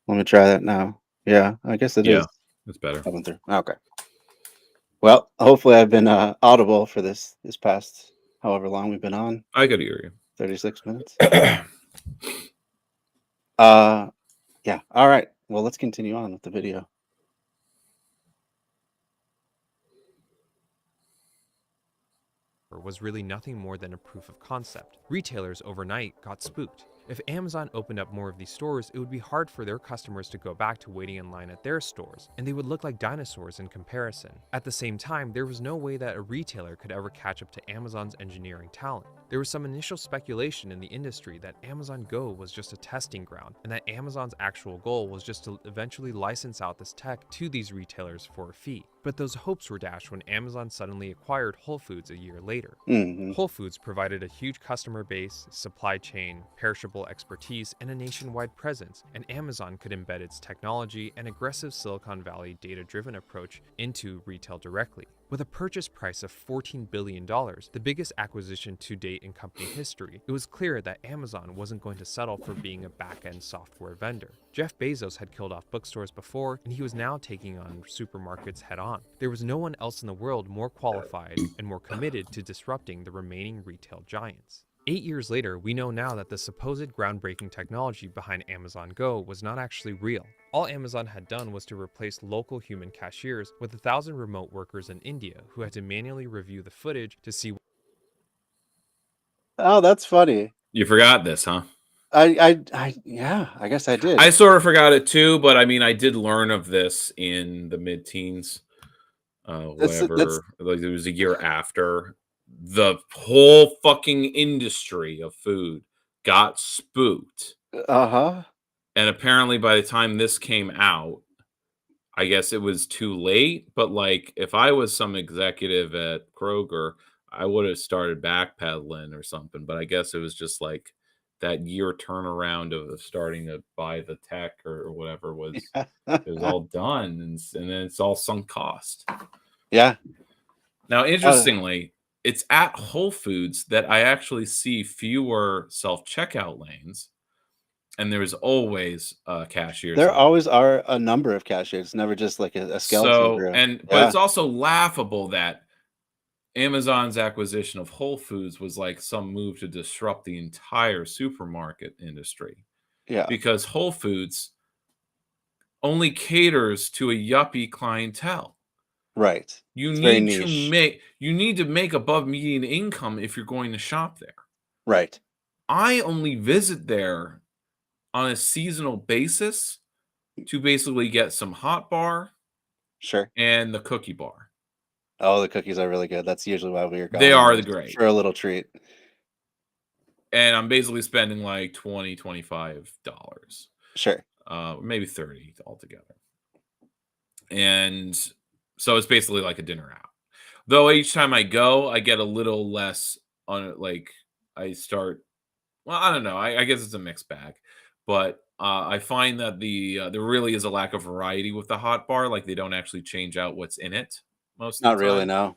Speaker 1: Let me try that now. Yeah, I guess it is
Speaker 2: Yeah, it's better.
Speaker 1: coming through. Okay. Well, hopefully I've been audible for this past however long we've been on.
Speaker 2: I could hear
Speaker 1: 36 minutes.
Speaker 2: you.
Speaker 1: Yeah. All right. Well, let's continue on with the video.
Speaker 4: Was really nothing more than a proof of concept. Retailers overnight got spooked. If Amazon opened up more of these stores, it would be hard for their customers to go back to waiting in line at their stores, and they would look like dinosaurs in comparison. At the same time, there was no way that a retailer could ever catch up to Amazon's engineering talent. There was some initial speculation in the industry that Amazon Go was just a testing ground, and that Amazon's actual goal was just to eventually license out this tech to these retailers for a fee. But those hopes were dashed when Amazon suddenly acquired Whole Foods a year later.
Speaker 1: Mm-hmm.
Speaker 4: Whole Foods provided a huge customer base, supply chain, perishable expertise, and a nationwide presence, and Amazon could embed its technology and aggressive Silicon Valley data-driven approach into retail directly. With a purchase price of $14 billion, the biggest acquisition to date in company history, it was clear that Amazon wasn't going to settle for being a back-end software vendor. Jeff Bezos had killed off bookstores before, and he was now taking on supermarkets head-on. There was no one else in the world more qualified and more committed to disrupting the remaining retail giants. 8 years later, we know now that the supposed groundbreaking technology behind Amazon Go was not actually real. All Amazon had done was to replace local human cashiers with 1,000 remote workers in India who had to manually review the footage to see.
Speaker 1: Oh, that's funny.
Speaker 2: You forgot this, huh?
Speaker 1: Yeah, I guess I did.
Speaker 2: I sort of forgot it too, but I mean, I did learn of this in the mid-teens. Whatever, like it was a year after. The whole fucking industry of food got spooked.
Speaker 1: Uh-huh.
Speaker 2: And apparently by the time this came out, I guess it was too late. But like, if I was some executive at Kroger, I would have started backpedaling or something. But I guess it was just like that year turnaround of starting to buy the tech or whatever was it was all done, and then it's all sunk cost.
Speaker 1: Yeah.
Speaker 2: Now, interestingly, it's at Whole Foods that I actually see fewer self-checkout lanes, and there's always cashiers.
Speaker 1: There always are a number of cashiers. It's never just like a skeleton.
Speaker 2: But it's also laughable that Amazon's acquisition of Whole Foods was like some move to disrupt the entire supermarket industry.
Speaker 1: Yeah.
Speaker 2: Because Whole Foods only caters to a yuppie clientele.
Speaker 1: Right.
Speaker 2: You need to make above median income if you're going to shop there.
Speaker 1: Right.
Speaker 2: I only visit there on a seasonal basis to basically get some hot bar,
Speaker 1: sure,
Speaker 2: and the cookie bar.
Speaker 1: Oh, the cookies are really good. That's usually why we're going.
Speaker 2: They are the great
Speaker 1: for a little treat.
Speaker 2: And I'm basically spending like $20, $25.
Speaker 1: Sure.
Speaker 2: Maybe 30 altogether. And so it's basically like a dinner out. Though each time I go, I get a little less on it. Like I start, well, I don't know. I guess it's a mixed bag, but I find that there really is a lack of variety with the hot bar. Like they don't actually change out what's in it most of the time.
Speaker 1: Not really, no.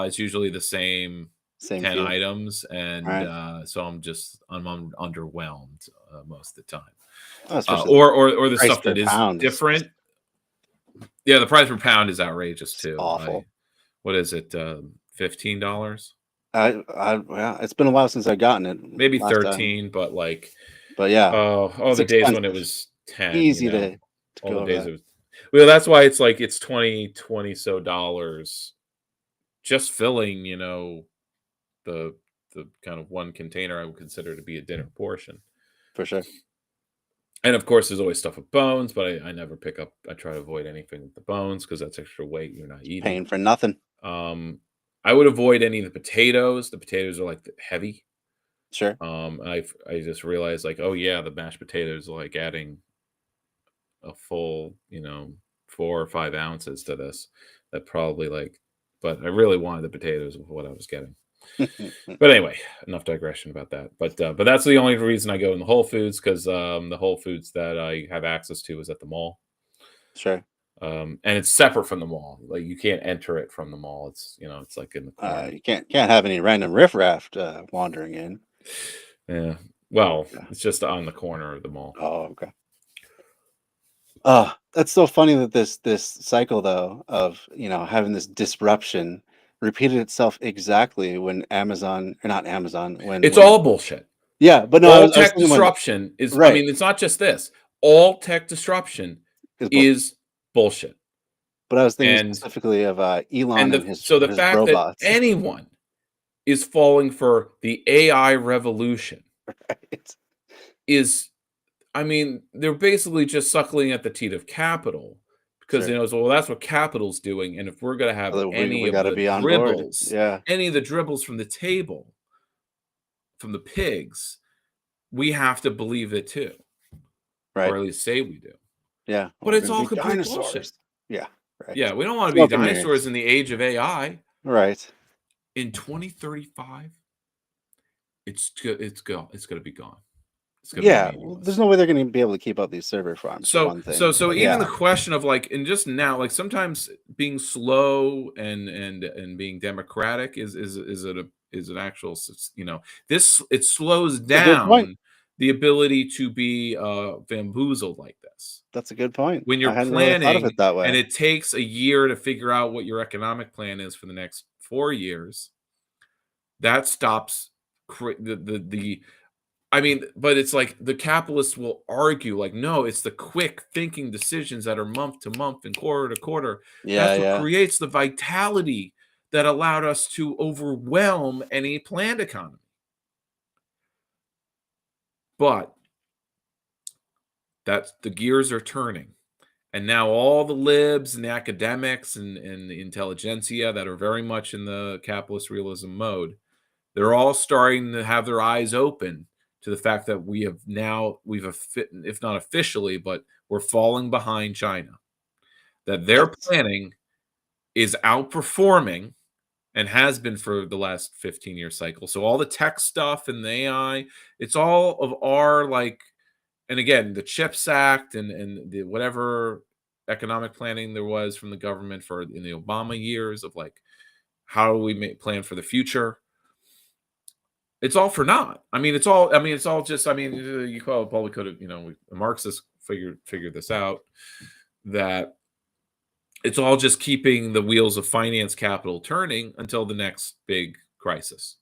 Speaker 2: It's usually the same 10
Speaker 1: few
Speaker 2: items, and
Speaker 1: right.
Speaker 2: So I'm underwhelmed most of the time.
Speaker 1: Or
Speaker 2: the stuff that is different. Yeah, the price per pound is outrageous too.
Speaker 1: Awful.
Speaker 2: What is it? $15?
Speaker 1: Yeah, it's been a while since I've gotten it.
Speaker 2: Maybe 13, but like,
Speaker 1: but yeah.
Speaker 2: the days when it was 10.
Speaker 1: Easy to
Speaker 2: all
Speaker 1: go
Speaker 2: the days
Speaker 1: that.
Speaker 2: it was. Well, that's why it's like it's 20 so dollars just filling, the kind of one container I would consider to be a dinner portion.
Speaker 1: For sure.
Speaker 2: And of course, there's always stuff with bones, but I never pick up. I try to avoid anything with the bones because that's extra weight you're not eating.
Speaker 1: Paying for nothing.
Speaker 2: I would avoid any of the potatoes. The potatoes are like heavy.
Speaker 1: Sure.
Speaker 2: I just realized like, oh yeah, the mashed potatoes are like adding a full, 4 or 5 ounces to this. That probably like, but I really wanted the potatoes of what I was getting. But anyway, enough digression about that. But that's the only reason I go in the Whole Foods because the Whole Foods that I have access to is at the mall.
Speaker 1: Sure.
Speaker 2: And it's separate from the mall. Like you can't enter it from the mall. It's it's like in the corner.
Speaker 1: You can't have any random riffraff wandering in.
Speaker 2: Yeah. Well,
Speaker 1: Yeah.
Speaker 2: it's just on the corner of the mall.
Speaker 1: Oh, okay. That's so funny that this cycle though of having this disruption repeated itself exactly when Amazon or not Amazon when
Speaker 2: It's
Speaker 1: when-
Speaker 2: all bullshit.
Speaker 1: yeah, but no, I
Speaker 2: All
Speaker 1: was
Speaker 2: tech
Speaker 1: thinking when
Speaker 2: disruption is. I
Speaker 1: right.
Speaker 2: mean, it's not just this. All tech disruption
Speaker 1: is bull-
Speaker 2: is bullshit.
Speaker 1: but I was thinking
Speaker 2: and-
Speaker 1: specifically of Elon
Speaker 2: And
Speaker 1: and
Speaker 2: the
Speaker 1: his
Speaker 2: fact
Speaker 1: robots.
Speaker 2: that anyone is falling for the AI revolution
Speaker 1: Right.
Speaker 2: is, I mean, they're basically just suckling at the teat of capital because
Speaker 1: Sure.
Speaker 2: well, that's what capital's doing, and if we're gonna have
Speaker 1: So
Speaker 2: any
Speaker 1: we
Speaker 2: of
Speaker 1: gotta
Speaker 2: the
Speaker 1: be on board.
Speaker 2: dribbles,
Speaker 1: Yeah.
Speaker 2: any of the dribbles from the table, from the pigs, we have to believe it too,
Speaker 1: Right.
Speaker 2: or at least say we do.
Speaker 1: Yeah.
Speaker 2: But
Speaker 1: We're
Speaker 2: it's
Speaker 1: gonna
Speaker 2: all
Speaker 1: be
Speaker 2: complete
Speaker 1: dinosaurs.
Speaker 2: bullshit.
Speaker 1: Yeah. Right.
Speaker 2: Yeah, we don't want to
Speaker 1: Smoke
Speaker 2: be
Speaker 1: and mirrors.
Speaker 2: dinosaurs in the age of AI.
Speaker 1: Right.
Speaker 2: In 2035, it's going to be gone. It's gonna be
Speaker 1: Yeah.
Speaker 2: meaningless.
Speaker 1: There's no way they're going to be able to keep up these server farms. for
Speaker 2: So
Speaker 1: one thing.
Speaker 2: so
Speaker 1: But
Speaker 2: even
Speaker 1: yeah.
Speaker 2: the question of like, and just now, like sometimes being slow and being democratic is an actual, this, it slows
Speaker 1: a good point.
Speaker 2: down the ability to be bamboozled like this.
Speaker 1: That's a good point.
Speaker 2: When you're
Speaker 1: I hadn't really thought of
Speaker 2: planning,
Speaker 1: it that way.
Speaker 2: and it takes a year to figure out what your economic plan is for the next 4 years, that stops the I mean, but it's like the capitalists will argue like, no, it's the quick thinking decisions that are month to month and quarter to quarter.
Speaker 1: Yeah.
Speaker 2: That's what
Speaker 1: Yeah.
Speaker 2: creates the vitality that allowed us to overwhelm any planned economy. But that's the gears are turning. And now all the libs and the academics and the intelligentsia that are very much in the capitalist realism mode, they're all starting to have their eyes open to the fact that we've if not officially, but we're falling behind China. That their
Speaker 1: Yes.
Speaker 2: planning is outperforming and has been for the last 15-year cycle. So all the tech stuff and the AI, it's all of our like, and again, the CHIPS Act and the whatever economic planning there was from the government for in the Obama years of like, how do we plan for the future? It's all for naught. I mean, it's all just, you probably could have, Marxists figured this out, that it's all just keeping the wheels of finance capital turning until the next big crisis,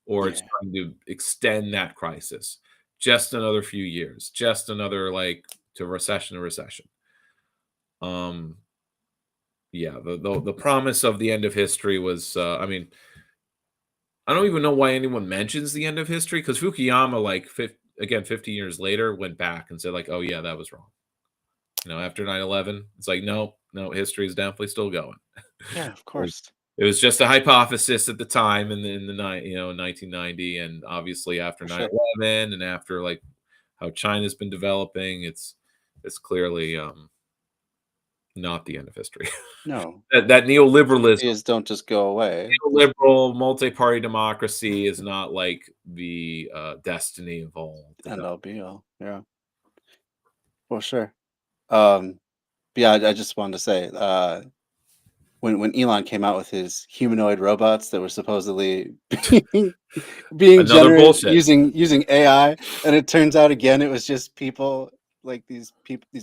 Speaker 2: or it's
Speaker 1: Yeah.
Speaker 2: trying to extend that crisis just another few years, just another like to recession. Yeah, the promise of the end of history was, I don't even know why anyone mentions the end of history, because Fukuyama, like 50 years later, went back and said like, oh yeah, that was wrong. After 9/11, it's like, no, history is definitely still going.
Speaker 1: Yeah. Of course.
Speaker 2: It was just a hypothesis at the time in the 1990, and obviously after
Speaker 1: For sure.
Speaker 2: 9/11 and after like how China's been developing, it's clearly not the end of history.
Speaker 1: No.
Speaker 2: that neoliberalism,
Speaker 1: Ideas don't just go away.
Speaker 2: neoliberal multi-party democracy is not like the destiny of all.
Speaker 1: And all be all. Yeah. For sure. But yeah, I just wanted to say, when Elon came out with his humanoid robots that were supposedly being
Speaker 2: Another
Speaker 1: generated
Speaker 2: bullshit.
Speaker 1: using AI, and it turns out again it was just people like these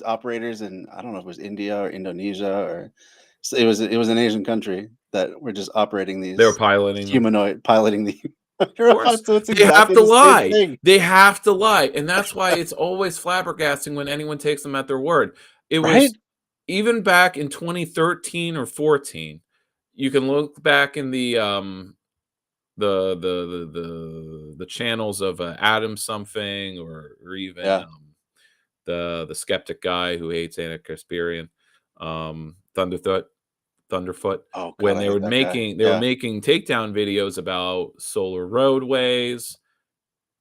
Speaker 1: operators in, I don't know if it was India or Indonesia, or so it was an Asian country that were just operating these
Speaker 2: They were piloting them.
Speaker 1: piloting the
Speaker 2: Of course.
Speaker 1: robots. So it's
Speaker 2: They have
Speaker 1: exactly
Speaker 2: to
Speaker 1: the same
Speaker 2: lie.
Speaker 1: thing.
Speaker 2: They have to lie, and that's why it's always flabbergasting when anyone takes them at their word. It
Speaker 1: Right?
Speaker 2: was even back in 2013 or 14, you can look back in the channels of Adam something or even
Speaker 1: Yeah.
Speaker 2: the skeptic guy who hates Anna Kasparian, Thunderfoot,
Speaker 1: Oh God,
Speaker 2: when
Speaker 1: I
Speaker 2: they
Speaker 1: hate
Speaker 2: were
Speaker 1: that guy.
Speaker 2: making
Speaker 1: Yeah.
Speaker 2: takedown videos about solar roadways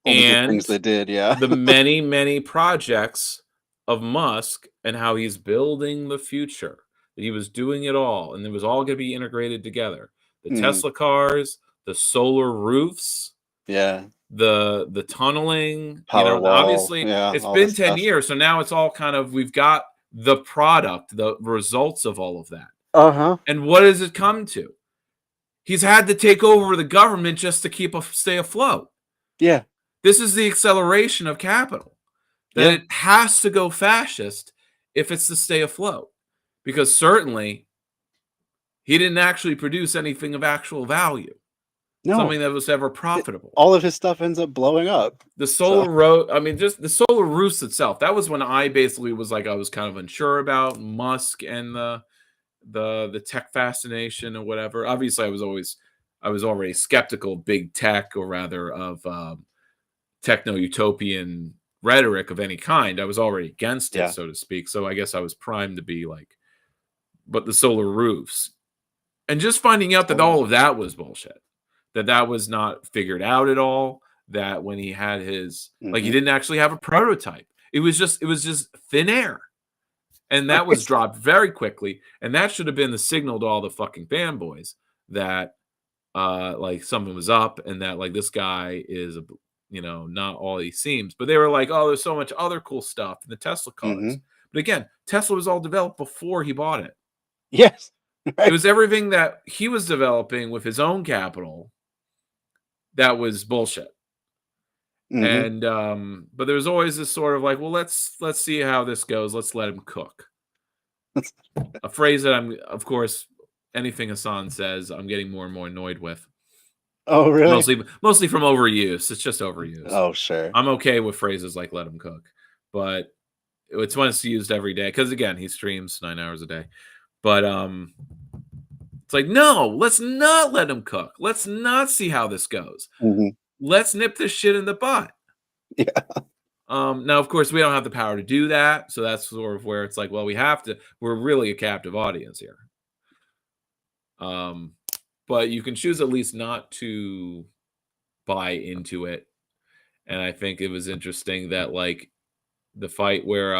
Speaker 1: All the good things
Speaker 2: and
Speaker 1: they did. Yeah.
Speaker 2: the many projects of Musk and how he's building the future. He was doing it all, and it was all going to be integrated together. The
Speaker 1: Mhm.
Speaker 2: Tesla cars, the solar roofs,
Speaker 1: Yeah.
Speaker 2: the tunneling, and
Speaker 1: Powerwall.
Speaker 2: obviously
Speaker 1: Yeah.
Speaker 2: it's
Speaker 1: All this
Speaker 2: been 10
Speaker 1: stuff.
Speaker 2: years, so now it's all kind of we've got the product, the results of all of that.
Speaker 1: Uh-huh.
Speaker 2: And what does it come to? He's had to take over the government just to stay afloat.
Speaker 1: Yeah.
Speaker 2: This is the acceleration of capital. That
Speaker 1: Yeah.
Speaker 2: it has to go fascist if it's to stay afloat. Because certainly he didn't actually produce anything of actual value,
Speaker 1: No.
Speaker 2: something that was ever profitable.
Speaker 1: All of his stuff ends up blowing up.
Speaker 2: The
Speaker 1: So
Speaker 2: solar road, I mean, just the solar roofs itself. That was when I basically was like, I was kind of unsure about Musk and the tech fascination or whatever. Obviously, I was already skeptical of big tech, or rather of techno utopian rhetoric of any kind. I was already against it,
Speaker 1: yeah.
Speaker 2: so to speak. So I guess I was primed to be like, but the solar roofs, and just finding out that
Speaker 1: Oh.
Speaker 2: all of that was bullshit, that was not figured out at all. That when he had his, like, he
Speaker 1: Mhm.
Speaker 2: didn't actually have a prototype. It was just thin air. And that was
Speaker 1: Right.
Speaker 2: dropped very quickly. And that should have been the signal to all the fucking fanboys that like something was up, and that like this guy is not all he seems. But they were like, oh, there's so much other cool stuff in the Tesla cars.
Speaker 1: Mhm.
Speaker 2: But again, Tesla was all developed before he bought it.
Speaker 1: Yes.
Speaker 2: It
Speaker 1: Right.
Speaker 2: was everything that he was developing with his own capital that was bullshit.
Speaker 1: Mhm.
Speaker 2: And but there was always this sort of like, well, let's see how this goes. Let's let him cook. A phrase that I'm, of course, anything Hassan says, I'm getting more and more annoyed with.
Speaker 1: Oh, really?
Speaker 2: Mostly from overuse. It's just overuse.
Speaker 1: Oh, sure.
Speaker 2: I'm okay with phrases like "let him cook," but it's when it's used every day. Because again, he streams 9 hours a day. But it's like, no, let's not let him cook. Let's not see how this goes.
Speaker 1: Mhm.
Speaker 2: Let's nip this shit in the butt.
Speaker 1: Yeah.
Speaker 2: Now, of course, we don't have the power to do that, so that's sort of where it's like, well, we have to. We're really a captive audience here. But you can choose at least not to buy into it. And I think it was interesting that like the fight where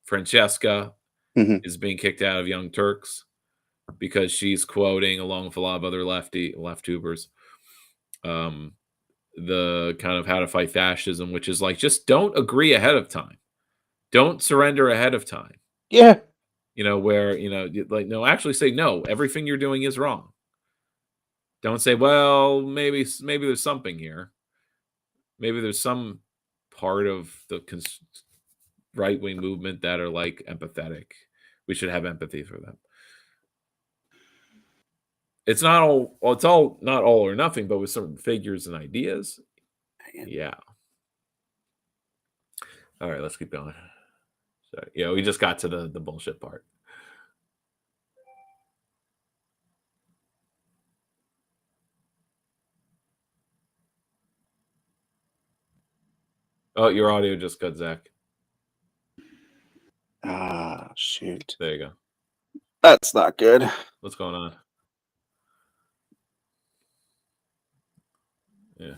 Speaker 2: Francesca
Speaker 1: Mhm.
Speaker 2: is being kicked out of Young Turks because she's quoting, along with a lot of other left tubers, the kind of how to fight fascism, which is like, just don't agree ahead of time, don't surrender ahead of time.
Speaker 1: Yeah.
Speaker 2: Where like, no, actually say no, everything you're doing is wrong. Don't say, well, maybe there's something here. Maybe there's some part of the right-wing movement that are like empathetic. We should have empathy for them. It's not all. Well, it's all not all or nothing, but with certain figures and ideas. Yeah. All right, let's keep going. So yeah, we just got to the bullshit part. Oh, your audio just cut, Zach.
Speaker 1: Ah, shoot.
Speaker 2: There you go.
Speaker 1: That's not good.
Speaker 2: What's going on? Yeah.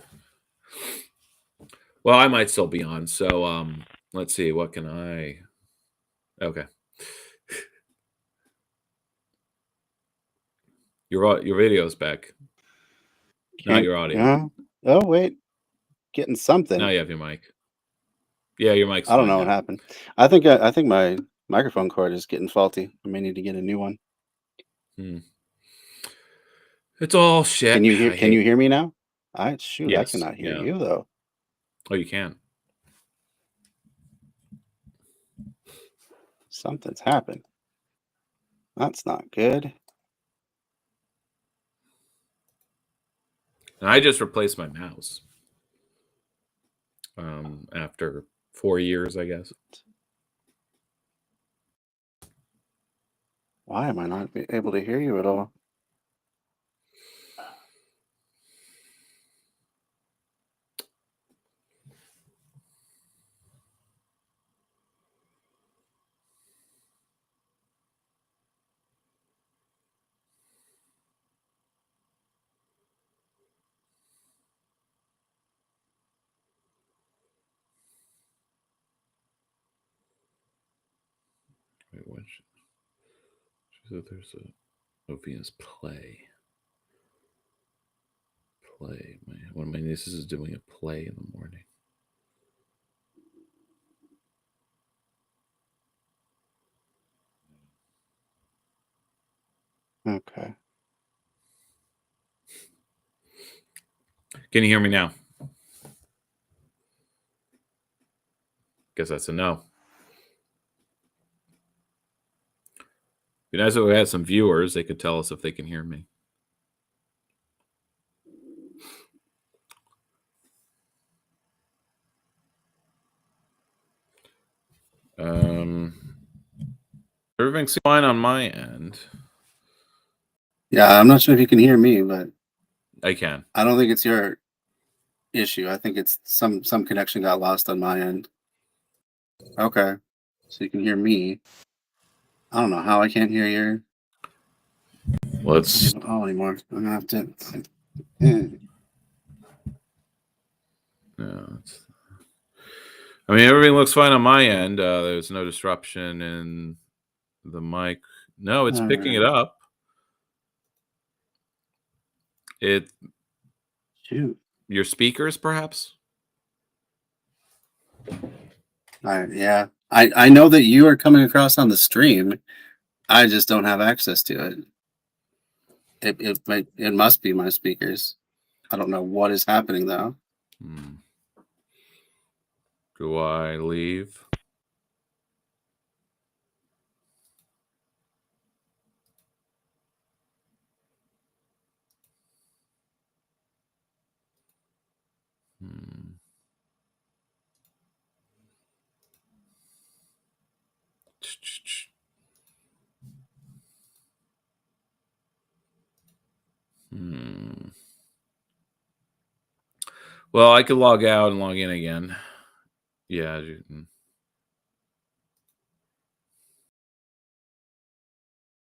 Speaker 2: Well, I might still be on. So let's see. What can I? Okay. Your video's back. Not your audio.
Speaker 1: Yeah. Oh, wait. Getting something.
Speaker 2: Now you have your mic. Yeah, your mic's
Speaker 1: I don't
Speaker 2: fine
Speaker 1: know what
Speaker 2: now.
Speaker 1: happened. I think my microphone cord is getting faulty. I may need to get a new one.
Speaker 2: It's all shit.
Speaker 1: Can you hear me now? Shoot, I
Speaker 2: Yes.
Speaker 1: cannot hear
Speaker 2: Yeah.
Speaker 1: you though.
Speaker 2: Oh, you can.
Speaker 1: Something's happened. That's not good.
Speaker 2: And I just replaced my mouse. After 4 years, I guess.
Speaker 1: Why am I not able to hear you at all?
Speaker 2: Wait, what? She said there's a Venus play. One of my nieces is doing a play in the morning.
Speaker 1: Okay.
Speaker 2: Can you hear me now? Guess that's a no. Be nice if we had some viewers. They could tell us if they can hear me. Everything's fine on my end.
Speaker 1: Yeah, I'm not sure if you can hear me, but
Speaker 2: I can.
Speaker 1: I don't think it's your issue. I think it's some connection got lost on my end. Okay. So you can hear me. I don't know how I can't hear your
Speaker 2: Let's.
Speaker 1: oh anymore. I'm gonna have to
Speaker 2: No, I mean, everything looks fine on my end. There's no disruption in the mic. No, it's picking it up.
Speaker 1: Shoot.
Speaker 2: Your speakers, perhaps?
Speaker 1: Yeah. I know that you are coming across on the stream. I just don't have access to it. It must be my speakers. I don't know what is happening though.
Speaker 2: Do I leave? Well, I could log out and log in again. Yeah.